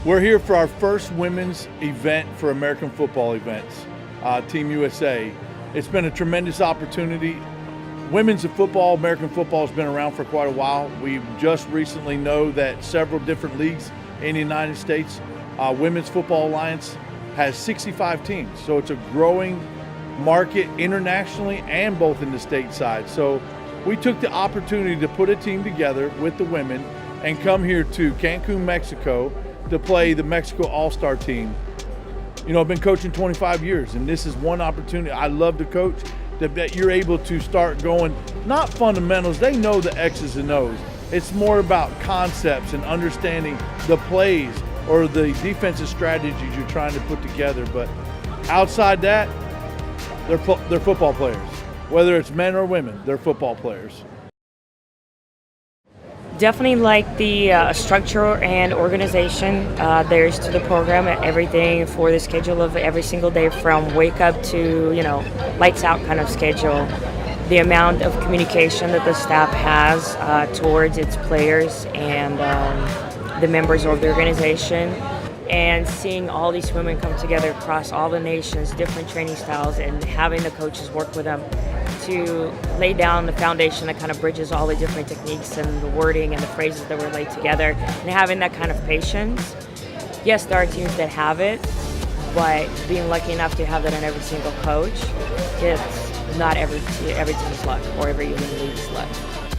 We're here for our first women's event for American football events, Team USA. It's been a tremendous opportunity. Women's football, American football has been around for quite a while. We just recently know that several different leagues in the United States, Women's Football Alliance has 65 teams. So it's a growing market internationally and both in the stateside. So we took the opportunity to put a team together with the women and come here to Cancun, Mexico to play the Mexico All-Star team. You know, I've been coaching 25 years and this is one opportunity. I love to coach, that you're able to start going, not fundamentals, they know the X's and O's. It's more about concepts and understanding the plays or the defensive strategies you're trying to put together. But outside that, they're football players. Whether it's men or women, they're football players. Definitely like the structure and organization there's to the program, and everything for the schedule of every single day from wake up to, lights out kind of schedule. The amount of communication that the staff has towards its players and the members of the organization, and seeing all these women come together across all the nations, different training styles, and having the coaches work with them to lay down the foundation that kind of bridges all the different techniques and the wording and the phrases that were laid together, and having that kind of patience. Yes, there are teams that have it, but being lucky enough to have that in every single coach, it's not every team's luck or every league's luck.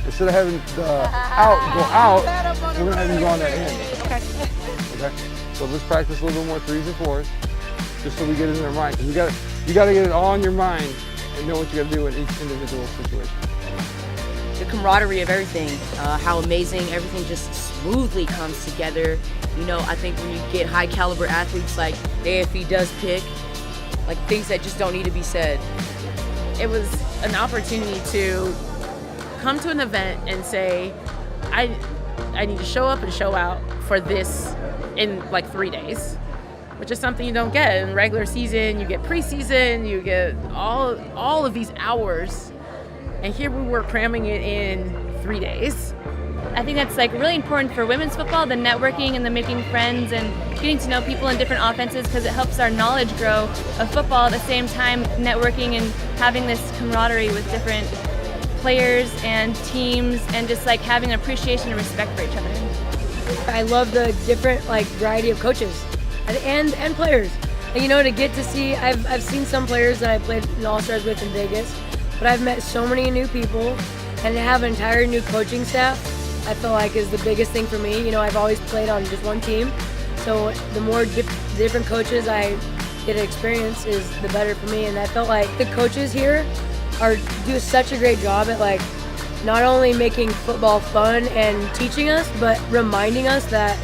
Instead of having the out go out, we're gonna have you go on that in. Okay. So let's practice a little bit more 3s and 4s, just so we get it in their mind. Because you gotta get it all in your mind and know what you gotta do in each individual situation. The camaraderie of everything, how amazing everything just smoothly comes together. I think when you get high caliber athletes like the AFE does pick, like things that just don't need to be said. It was an opportunity to come to an event and say, I need to show up and show out for this in like 3 days, which is something you don't get in regular season. You get preseason, you get all of these hours, and here we were cramming it in 3 days. I think that's really important for women's football, the networking and the making friends and getting to know people in different offenses, because it helps our knowledge grow of football, at the same time networking and having this camaraderie with different players and teams, and just having an appreciation and respect for each other. I love the different variety of coaches and players. And, to get to see, I've seen some players that I played in All-Stars with in Vegas, but I've met so many new people, and to have an entire new coaching staff, I feel like is the biggest thing for me. I've always played on just one team, so the more different coaches I get to experience is the better for me. And I felt like the coaches here do such a great job at not only making football fun and teaching us, but reminding us that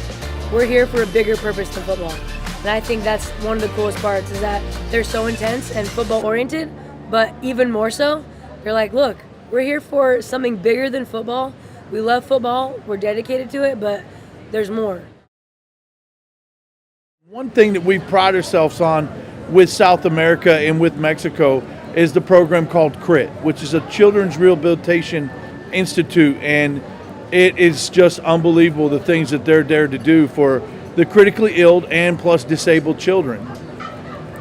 we're here for a bigger purpose than football. And I think that's one of the coolest parts, is that they're so intense and football oriented, but even more so, they're like, look, we're here for something bigger than football. We love football, we're dedicated to it, but there's more. One thing that we pride ourselves on with South America and with Mexico is the program called CRIT, which is a Children's Rehabilitation Institute, and it is just unbelievable the things that they're there to do for the critically ill and plus disabled children.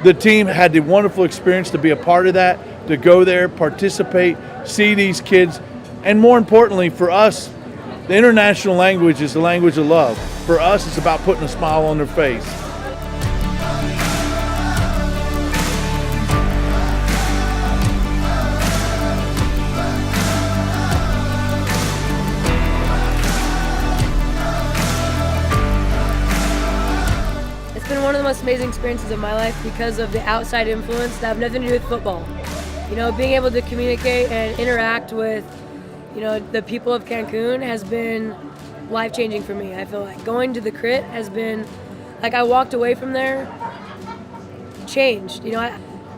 The team had the wonderful experience to be a part of that, to go there, participate, see these kids, and more importantly for us, the international language is the language of love. For us, it's about putting a smile on their face. It's been one of the most amazing experiences of my life because of the outside influence that have nothing to do with football. Being able to communicate and interact with the people of Cancun has been life-changing for me. I feel like going to the CRIT has been, I walked away from there changed.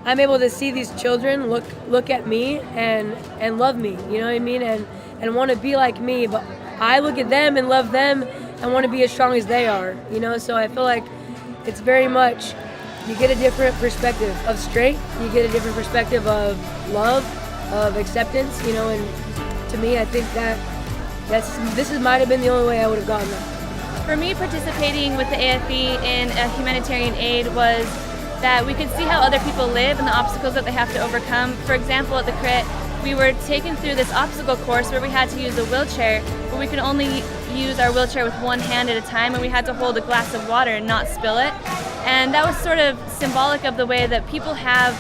I'm able to see these children look at me and love me, you know what I mean, and want to be like me, but I look at them and love them and want to be as strong as they are, so I feel like it's very much, you get a different perspective of strength, you get a different perspective of love, of acceptance, and to me, I think this might have been the only way I would have gotten that. For me, participating with the AFE in a humanitarian aid was that we could see how other people live and the obstacles that they have to overcome. For example, at the crit, we were taken through this obstacle course where we had to use a wheelchair, but we could only use our wheelchair with one hand at a time, and we had to hold a glass of water and not spill it. And that was sort of symbolic of the way that people have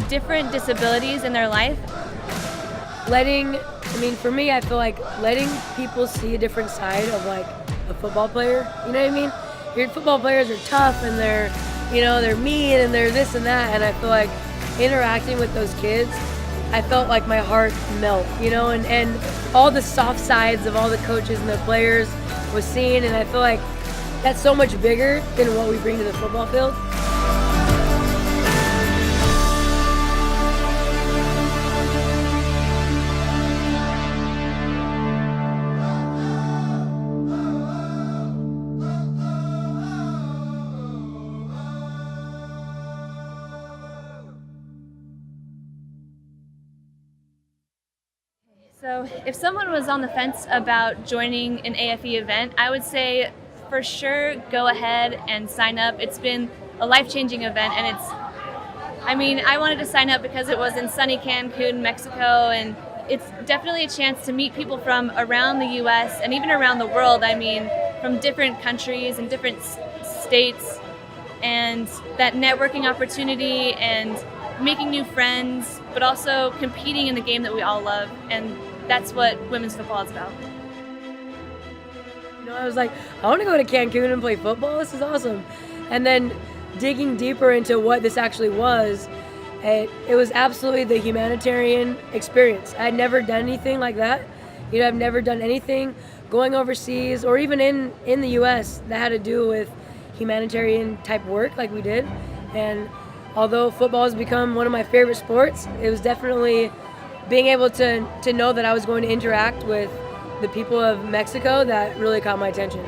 different disabilities in their life. For me, I feel like letting people see a different side of like a football player, you know what I mean? Your football players are tough and they're mean and they're this and that, and I feel like interacting with those kids, I felt like my heart melt, and all the soft sides of all the coaches and the players was seen, and I feel like that's so much bigger than what we bring to the football field. So if someone was on the fence about joining an AFE event, I would say for sure go ahead and sign up. It's been a life-changing event, and I wanted to sign up because it was in sunny Cancun, Mexico, and it's definitely a chance to meet people from around the US and even around the world. From different countries and different states, and that networking opportunity and making new friends, but also competing in the game that we all love, and that's what women's football is about. I was like, I want to go to Cancun and play football. This is awesome. And then digging deeper into what this actually was, it was absolutely the humanitarian experience. I had never done anything like that. I've never done anything going overseas or even in the US that had to do with humanitarian type work like we did. And although football has become one of my favorite sports, it was definitely being able to know that I was going to interact with the people of Mexico that really caught my attention.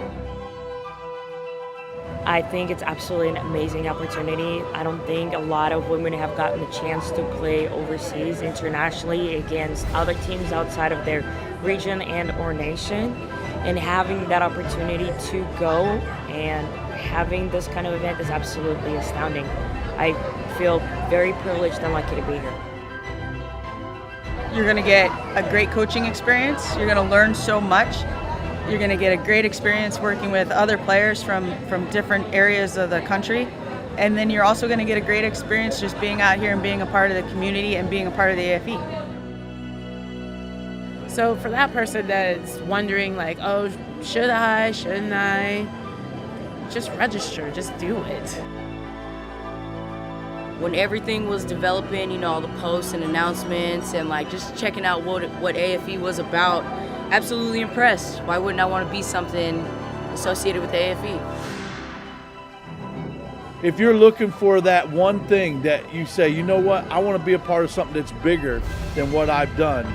I think it's absolutely an amazing opportunity. I don't think a lot of women have gotten the chance to play overseas internationally against other teams outside of their region and or nation. And having that opportunity to go and having this kind of event is absolutely astounding. I feel very privileged and lucky to be here. You're going to get a great coaching experience. You're going to learn so much. You're going to get a great experience working with other players from different areas of the country. And then you're also going to get a great experience just being out here and being a part of the community and being a part of the AFE. So for that person that's wondering like, oh, shouldn't I? Just register, just do it. When everything was developing, all the posts and announcements and like just checking out what AFE was about, absolutely impressed. Why wouldn't I want to be something associated with AFE? If you're looking for that one thing that you say, you know what, I want to be a part of something that's bigger than what I've done,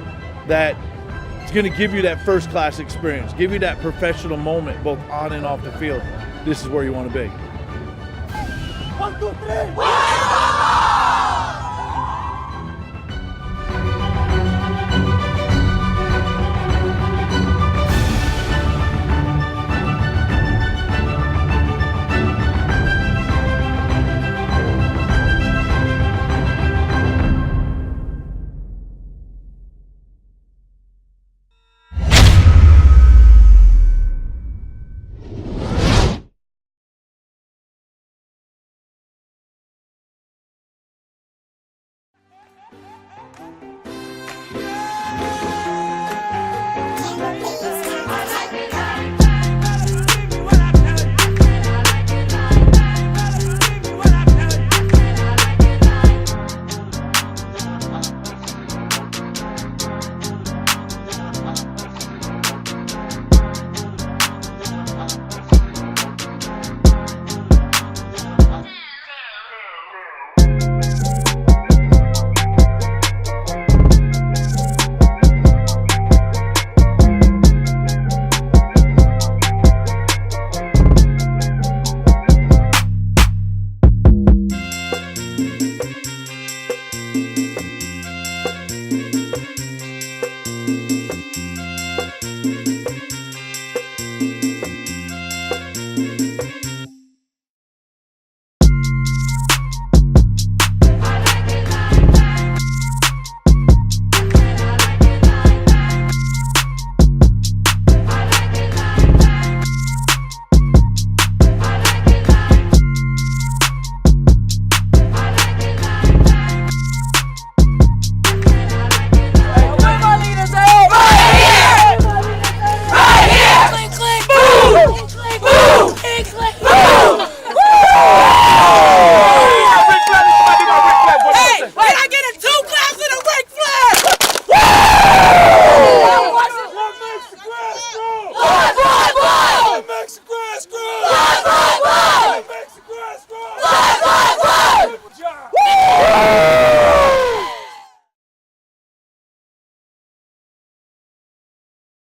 that it's going to give you that first class experience, give you that professional moment both on and off the field, this is where you want to be. 1, 2, 3.